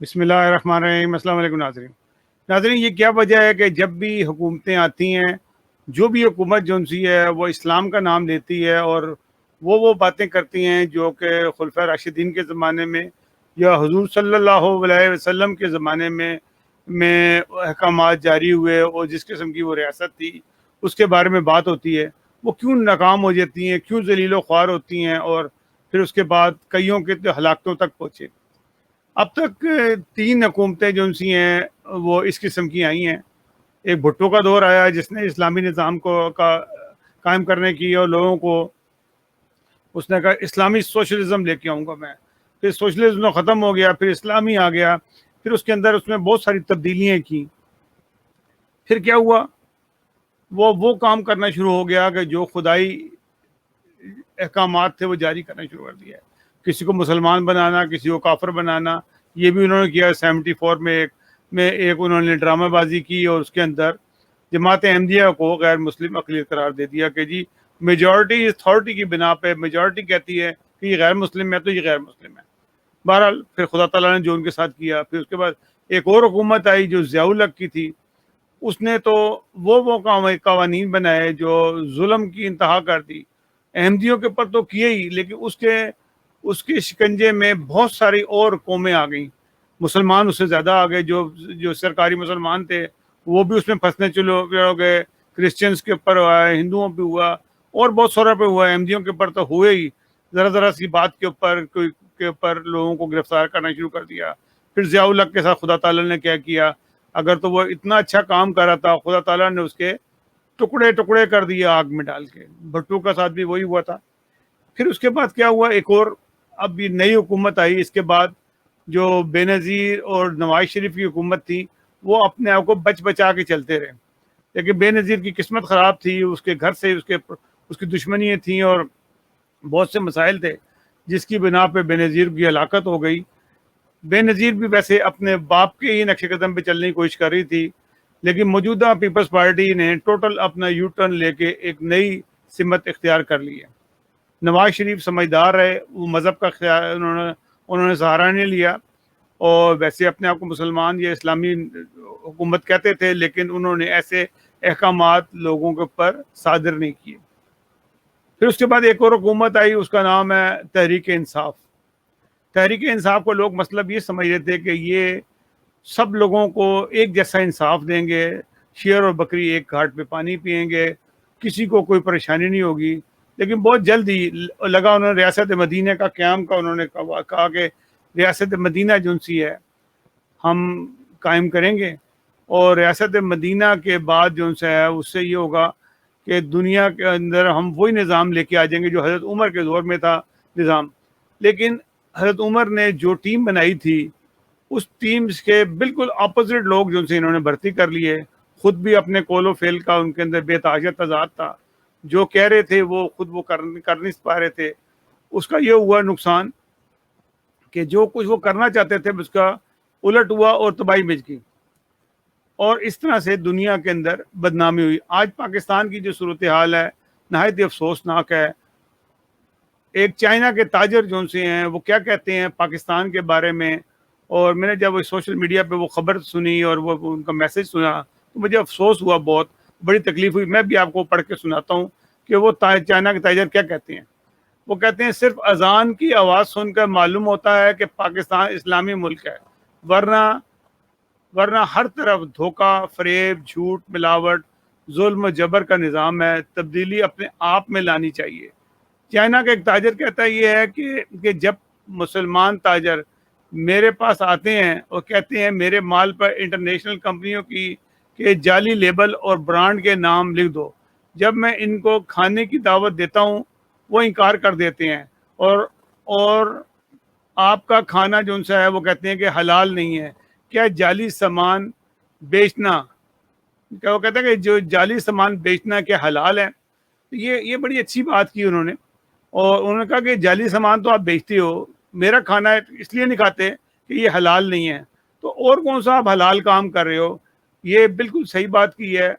بسم اللہ الرحمن الرحیم۔ السلام علیکم ناظرین، یہ کیا وجہ ہے کہ جب بھی حکومتیں آتی ہیں، جو بھی حکومت جو سی ہے وہ اسلام کا نام لیتی ہے اور وہ باتیں کرتی ہیں جو کہ خلفۂ راشدین کے زمانے میں یا حضور صلی اللہ علیہ وسلم کے زمانے میں احکامات جاری ہوئے اور جس قسم کی وہ ریاست تھی اس کے بارے میں بات ہوتی ہے، وہ کیوں ناکام ہو جاتی ہیں، کیوں ذلیل و خوار ہوتی ہیں اور پھر اس کے بعد کئیوں کے ہلاکتوں تک پہنچے۔ اب تک 3 حکومتیں جو سی ہیں وہ اس قسم کی آئی ہیں۔ ایک بھٹو کا دور آیا جس نے اسلامی نظام کو قائم کرنے کی اور لوگوں کو اس نے کہا اسلامی سوشلزم لے کے آؤں گا میں، پھر سوشلزم ختم ہو گیا، پھر اسلامی آ گیا، پھر اس کے اندر اس میں بہت ساری تبدیلیاں کی۔ پھر کیا ہوا، وہ کام کرنا شروع ہو گیا کہ جو خدائی احکامات تھے وہ جاری کرنا شروع کر دیا ہے، کسی کو مسلمان بنانا، کسی کو کافر بنانا۔ یہ بھی انہوں نے کیا 74 میں ایک انہوں نے ڈرامہ بازی کی اور اس کے اندر جماعت احمدیہ کو غیر مسلم اقلیت قرار دے دیا کہ جی میجورٹی اتھارٹی کی بنا پہ میجورٹی کہتی ہے کہ یہ غیر مسلم ہے تو یہ غیر مسلم ہے۔ بہرحال پھر خدا تعالیٰ نے جو ان کے ساتھ کیا، پھر اس کے بعد ایک اور حکومت آئی جو ضیاء الحق کی تھی، اس نے تو وہ قوانین بنائے جو ظلم کی انتہا کر دی، احمدیوں کے اوپر تو کیے ہی، لیکن اس کے شکنجے میں بہت ساری اور قومیں آ گئیں، مسلمان اس سے زیادہ آ گئے، جو سرکاری مسلمان تھے وہ بھی اس میں پھنسنے ہو گئے، کرسچنس کے اوپر ہوا، ہندوؤں پہ ہوا اور بہت سارا پہ ہوا، احمدیوں کے اوپر تو ہوئے ہی، ذرا سی بات کے اوپر لوگوں کو گرفتار کرنا شروع کر دیا۔ پھر ضیاء الحق کے ساتھ خدا تعالیٰ نے کیا کیا، اگر تو وہ اتنا اچھا کام کر رہا تھا، خدا تعالیٰ نے اس کے ٹکڑے کر دیے آگ میں ڈال کے۔ بھٹو کا ساتھ بھی وہی ہوا تھا۔ پھر اس کے بعد کیا ہوا، ایک اور اب یہ نئی حکومت آئی، اس کے بعد جو بے نظیر اور نواز شریف کی حکومت تھی وہ اپنے آپ کو بچا کے چلتے رہے، لیکن بے نظیر کی قسمت خراب تھی، اس کے گھر سے اس کی دشمنیاں تھیں اور بہت سے مسائل تھے جس کی بنا پہ بے نظیر کی ہلاکت ہو گئی۔ بے نظیر بھی ویسے اپنے باپ کے ہی نقش قدم پہ چلنے کی کوشش کر رہی تھی، لیکن موجودہ پیپلز پارٹی نے ٹوٹل اپنا یو ٹرن لے کے ایک نئی سمت اختیار کر لی ہے۔ نواز شریف سمجھدار رہے، وہ مذہب کا خیال انہوں نے سہارا نہیں لیا، اور ویسے اپنے آپ کو مسلمان یا اسلامی حکومت کہتے تھے، لیکن انہوں نے ایسے احکامات لوگوں کے اوپر صادر نہیں کیے۔ پھر اس کے بعد ایک اور حکومت آئی، اس کا نام ہے تحریک انصاف۔ تحریک انصاف کو لوگ مطلب یہ سمجھ رہے تھے کہ یہ سب لوگوں کو ایک جیسا انصاف دیں گے، شیر اور بکری ایک گھاٹ پہ پانی پئیں گے، کسی کو کوئی پریشانی نہیں ہوگی، لیکن بہت جلد ہی لگا انہوں نے ریاست مدینہ کا قیام کا، انہوں نے کہا کہ ریاست مدینہ جو سی ہے ہم قائم کریں گے، اور ریاست مدینہ کے بعد جو ہے اس سے یہ ہوگا کہ دنیا کے اندر ہم وہی نظام لے کے آ جائیں گے جو حضرت عمر کے دور میں تھا نظام۔ لیکن حضرت عمر نے جو ٹیم بنائی تھی اس ٹیم کے بالکل اپوزٹ لوگ جو سے انہوں نے بھرتی کر لیے، خود بھی اپنے قول و فعل کا ان کے اندر بے تحاشا تضاد تھا، جو کہہ رہے تھے وہ خود وہ کر نہیں پا رہے تھے۔ اس کا یہ ہوا نقصان کہ جو کچھ وہ کرنا چاہتے تھے اس کا الٹ ہوا اور تباہی مچ گئی، اور اس طرح سے دنیا کے اندر بدنامی ہوئی۔ آج پاکستان کی جو صورتحال ہے نہایت افسوسناک ہے۔ ایک چائینہ کے تاجر جو سے ہیں وہ کیا کہتے ہیں پاکستان کے بارے میں، اور میں نے جب وہ سوشل میڈیا پہ وہ خبر سنی اور وہ ان کا میسج سنا تو مجھے افسوس ہوا، بہت بڑی تکلیف ہوئی۔ میں بھی آپ کو پڑھ کے سناتا ہوں کہ وہ چائنہ کے تاجر کیا کہتے ہیں۔ وہ کہتے ہیں صرف اذان کی آواز سن کر معلوم ہوتا ہے کہ پاکستان اسلامی ملک ہے، ورنہ ہر طرف دھوکہ، فریب، جھوٹ، ملاوٹ، ظلم و جبر کا نظام ہے۔ تبدیلی اپنے آپ میں لانی چاہیے۔ چائنہ کا ایک تاجر کہتا ہے یہ ہے کہ جب مسلمان تاجر میرے پاس آتے ہیں اور کہتے ہیں میرے مال پر انٹرنیشنل کمپنیوں کے جعلی لیبل اور برانڈ کے نام لکھ دو، جب میں ان کو کھانے کی دعوت دیتا ہوں وہ انکار کر دیتے ہیں، اور آپ کا کھانا جو ان سے ہے وہ کہتے ہیں کہ حلال نہیں ہے۔ کیا جعلی سامان بیچنا، کیا وہ کہتے ہیں کہ جو جعلی سامان بیچنا کیا حلال ہے؟ یہ بڑی اچھی بات کی انہوں نے، اور انہوں نے کہا کہ جعلی سامان تو آپ بیچتے ہو، میرا کھانا اس لیے نہیں کھاتے کہ یہ حلال نہیں ہے، تو اور کون سا آپ حلال کام کر رہے ہو؟ یہ بالکل صحیح بات کی ہے۔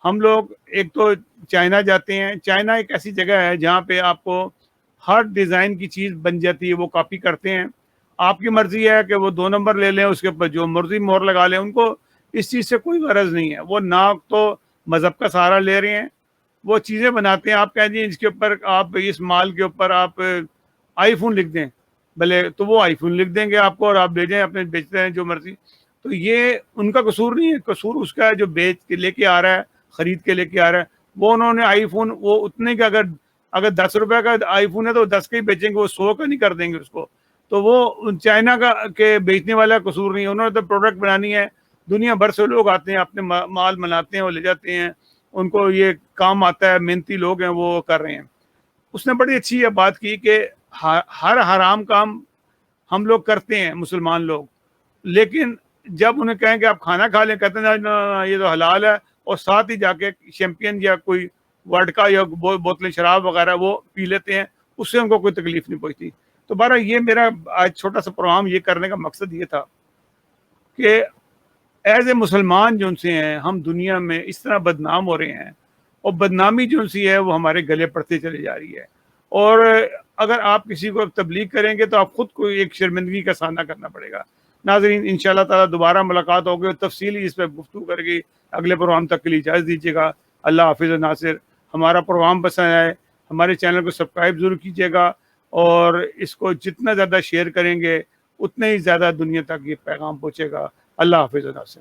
ہم لوگ ایک تو چائنہ جاتے ہیں، چائنہ ایک ایسی جگہ ہے جہاں پہ آپ کو ہر ڈیزائن کی چیز بن جاتی ہے، وہ کاپی کرتے ہیں، آپ کی مرضی ہے کہ وہ 2 نمبر لے لیں، اس کے اوپر جو مرضی مہر لگا لیں، ان کو اس چیز سے کوئی غرض نہیں ہے. وہ نہ تو مذہب کا سہارا لے رہے ہیں، وہ چیزیں بناتے ہیں. آپ کہیں جی اس کے اوپر آپ اس مال کے اوپر آپ آئی فون لکھ دیں، بھلے تو وہ آئی فون لکھ دیں گے آپ کو، اور آپ لے جائیں اپنے بیچتے ہیں جو مرضی. تو یہ ان کا قصور نہیں ہے، قصور اس کا ہے جو بیچ کے لے کے آ رہا ہے، خرید کے لے کے آ رہا ہے. وہ انہوں نے آئی فون وہ اتنے کا اگر 10 روپے کا آئی فون ہے تو 10 کا ہی بیچیں گے، وہ 100 کا نہیں کر دیں گے اس کو. تو وہ چائنا کا کے بیچنے والا قصور نہیں ہے. انہوں نے تو پروڈکٹ بنانی ہے، دنیا بھر سے لوگ آتے ہیں، اپنے مال بناتے ہیں، وہ لے جاتے ہیں، ان کو یہ کام آتا ہے، محنتی لوگ ہیں وہ کر رہے ہیں. اس نے بڑی اچھی یہ بات کی کہ ہر حرام کام ہم لوگ کرتے ہیں مسلمان لوگ، لیکن جب انہیں کہیں کہ آپ کھانا کھا لیں، کہتے ہیں نا یہ تو حلال ہے، اور ساتھ ہی جا کے چیمپئن یا کوئی وڈکا یا بوتلیں شراب وغیرہ وہ پی لیتے ہیں، اس سے ان کو کوئی تکلیف نہیں پہنچتی. تو بہرحال یہ میرا آج چھوٹا سا پروگرام یہ کرنے کا مقصد یہ تھا کہ ایز اے مسلمان جو ان سے ہیں، ہم دنیا میں اس طرح بدنام ہو رہے ہیں، اور بدنامی جو ان سی ہے وہ ہمارے گلے پڑتے چلی جا رہی ہے. اور اگر آپ کسی کو تبلیغ کریں گے تو آپ خود کو ایک شرمندگی کا سامنا کرنا پڑے گا. ناظرین انشاءاللہ تعالیٰ دوبارہ ملاقات ہوگی اور تفصیلی اس پہ گفتگو کرے گی. اگلے پروگرام تک کے لیے اجازت دیجیے گا. اللہ حافظ. ناصر، ہمارا پروگرام پسند آئے ہمارے چینل کو سبسکرائب ضرور کیجیے گا، اور اس کو جتنا زیادہ شیئر کریں گے اتنے ہی زیادہ دنیا تک یہ پیغام پہنچے گا. اللہ حافظ. ناصر.